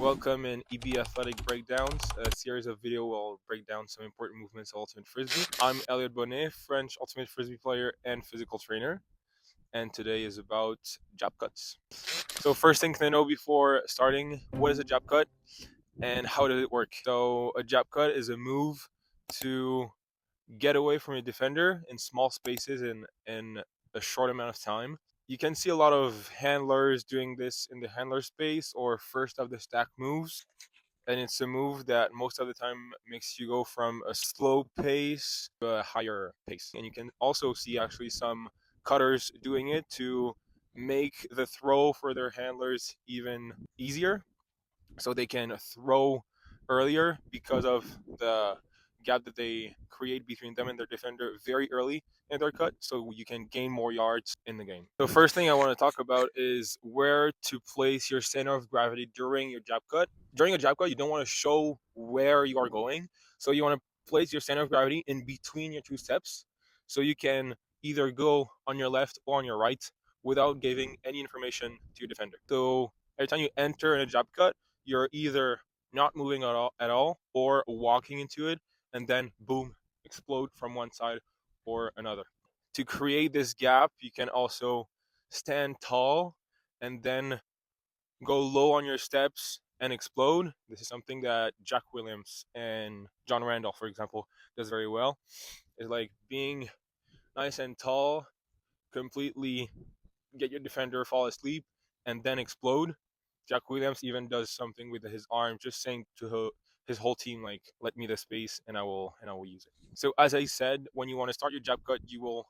Welcome in EB Athletic Breakdowns, a series of video where I'll break down some important movements of Ultimate Frisbee. I'm Elliot Bonnet, French Ultimate Frisbee player and physical trainer, and today is about jab cuts. So first thing to know before starting, what is a jab cut and how does it work? So a jab cut is a move to get away from a defender in small spaces in a short amount of time. You can see a lot of handlers doing this in the handler space or first of the stack moves. And it's a move that most of the time makes you go from a slow pace to a higher pace. And you can also see actually some cutters doing it to make the throw for their handlers even easier so they can throw earlier because of the gap that they create between them and their defender very early in their cut, so you can gain more yards in the game. So first thing I want to talk about is where to place your center of gravity during your jab cut. During a jab cut, you don't want to show where you are going, so you want to place your center of gravity in between your two steps, so you can either go on your left or on your right without giving any information to your defender. So every time you enter in a jab cut, you're either not moving at all or walking into it and then boom, explode from one side or another. To create this gap, you can also stand tall and then go low on your steps and explode. This is something that Jack Williams and John Randolph, for example, does very well. It's like being nice and tall, completely get your defender fall asleep and then explode. Jack Williams even does something with his arm, just saying to his whole team, like, "Let me the space, and I will use it." So as I said, when you want to start your jab cut, you will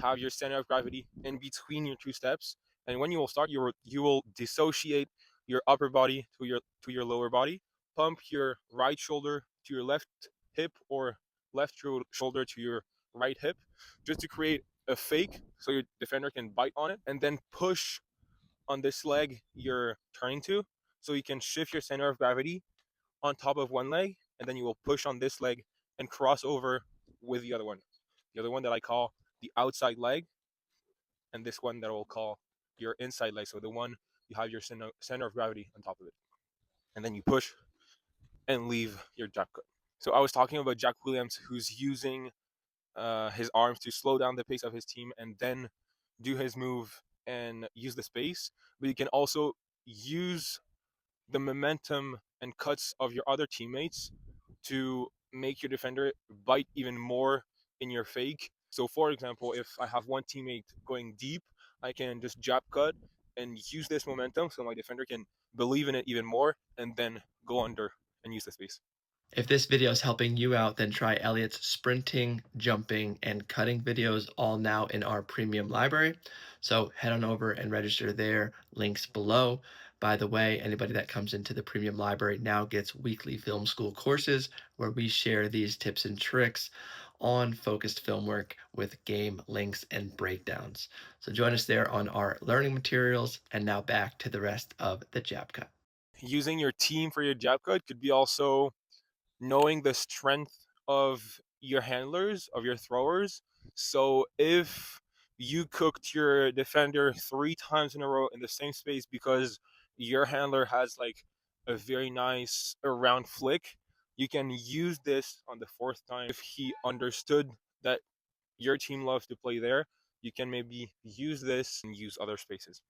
have your center of gravity in between your two steps, and when you will start, you will dissociate your upper body to your lower body, pump your right shoulder to your left hip or left shoulder to your right hip, just to create a fake so your defender can bite on it, and then push on this leg you're turning to, so you can shift your center of gravity on top of one leg, and then you will push on this leg and cross over with the other one. The other one that I call the outside leg, and this one that I will call your inside leg. So the one you have your center of gravity on top of it, and then you push and leave your jab cut. So I was talking about Jack Williams, who's using his arms to slow down the pace of his team and then do his move and use the space. But you can also use the momentum and cuts of your other teammates to make your defender bite even more in your fake. So, for example, if I have one teammate going deep, I can just jab cut and use this momentum so my defender can believe in it even more and then go under and use the space. If this video is helping you out, then try Elliot's sprinting, jumping, and cutting videos all now in our premium library. So head on over and register there, links below. By the way, anybody that comes into the premium library now gets weekly film school courses where we share these tips and tricks on focused film work with game links and breakdowns. So join us there on our learning materials. And now back to the rest of the jab cut. Using your team for your jab cut could be also knowing the strength of your handlers, of your throwers. So if you cooked your defender 3 times in a row in the same space because your handler has like a very nice around flick, you can use this on the fourth time. If he understood that your team loves to play there, you can maybe use this and use other spaces.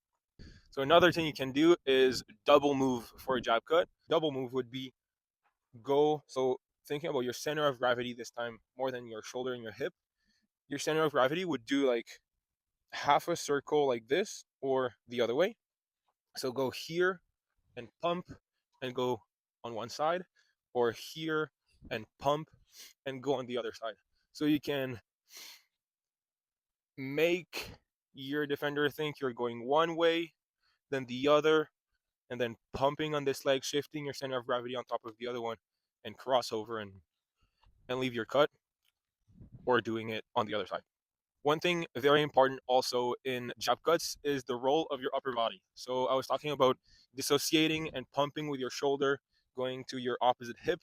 So another thing you can do is double move for a jab cut. Double move would be go, so thinking about your center of gravity this time more than your shoulder and your hip, your center of gravity would do like half a circle like this or the other way. So go here and pump and go on one side, or here and pump and go on the other side. So you can make your defender think you're going one way, then the other, and then pumping on this leg, shifting your center of gravity on top of the other one, and cross over and leave your cut, or doing it on the other side. One thing very important also in jab cuts is the role of your upper body. So I was talking about dissociating and pumping with your shoulder, going to your opposite hip,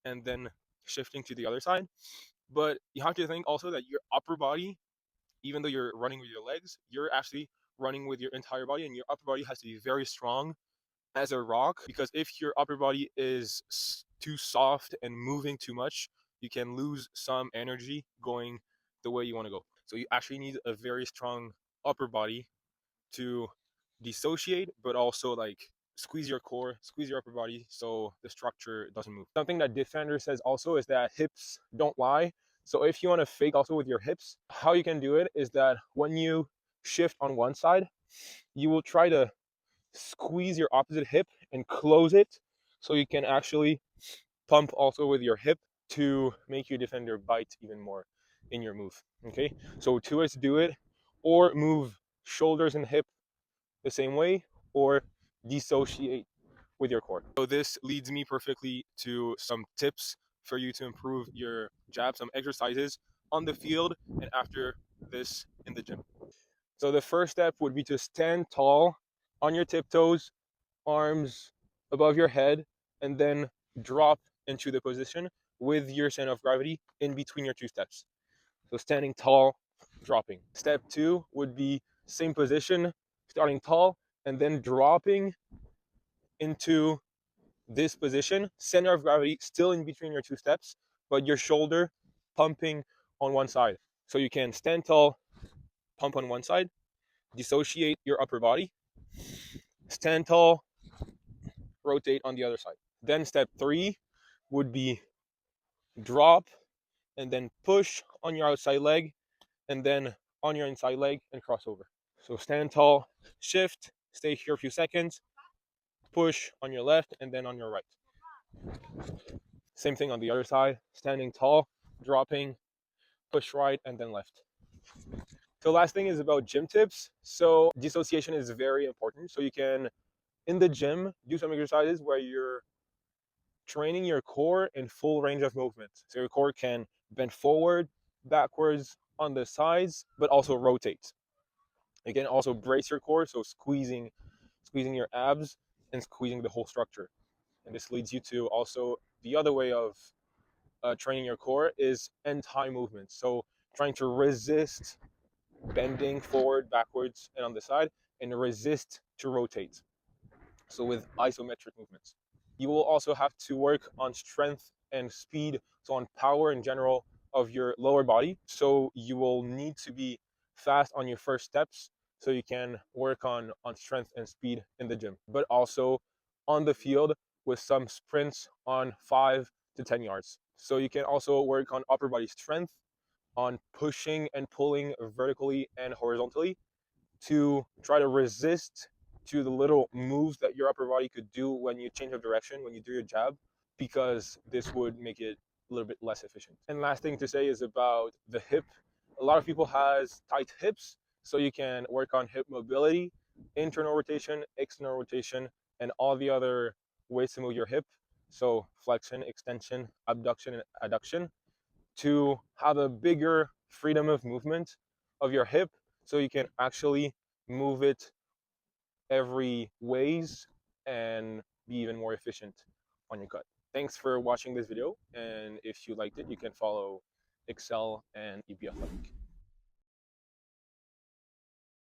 and then shifting to the other side. But you have to think also that your upper body, even though you're running with your legs, you're actually running with your entire body, and your upper body has to be very strong as a rock, because if your upper body is too soft and moving too much, you can lose some energy going the way you want to go. So you actually need a very strong upper body to dissociate, but also like squeeze your core, squeeze your upper body so the structure doesn't move. Something that Defender says also is that hips don't lie. So if you want to fake also with your hips, how you can do it is that when you shift on one side, you will try to squeeze your opposite hip and close it so you can actually pump also with your hip to make your defender bite even more in your move. Okay, so two ways to do it: or move shoulders and hip the same way, or dissociate with your core. So this leads me perfectly to some tips for you to improve your jab, some exercises on the field and after this in the gym. So the first step would be to stand tall on your tiptoes, arms above your head, and then drop into the position with your center of gravity in between your two steps. So standing tall, dropping. Step two would be same position, starting tall, and then dropping into this position, center of gravity still in between your two steps, but your shoulder pumping on one side. So you can stand tall, pump on one side, dissociate your upper body, stand tall, rotate on the other side. Then step three would be drop and then push on your outside leg and then on your inside leg and cross over. So stand tall, shift, stay here a few seconds, push on your left and then on your right. Same thing on the other side, standing tall, dropping, push right and then left. So last thing is about gym tips. So dissociation is very important. So you can in the gym do some exercises where you're training your core in full range of movement. So your core can bend forward, backwards, on the sides, but also rotate. You can also brace your core, so squeezing your abs and squeezing the whole structure. And this leads you to also the other way of training your core is anti movement. So trying to resist bending forward, backwards, and on the side, and resist to rotate. So with isometric movements. You will also have to work on strength and speed, so on power in general of your lower body. So you will need to be fast on your first steps so you can work on strength and speed in the gym, but also on the field with some sprints on 5 to 10 yards. So you can also work on upper body strength, on pushing and pulling vertically and horizontally to try to resist to the little moves that your upper body could do when you change of direction, when you do your jab, because this would make it a little bit less efficient. And last thing to say is about the hip. A lot of people has tight hips, so you can work on hip mobility, internal rotation, external rotation, and all the other ways to move your hip. So flexion, extension, abduction, and adduction to have a bigger freedom of movement of your hip so you can actually move it every ways and be even more efficient on your cut. Thanks for watching this video, and if you liked it, you can follow Excel and EPF Link.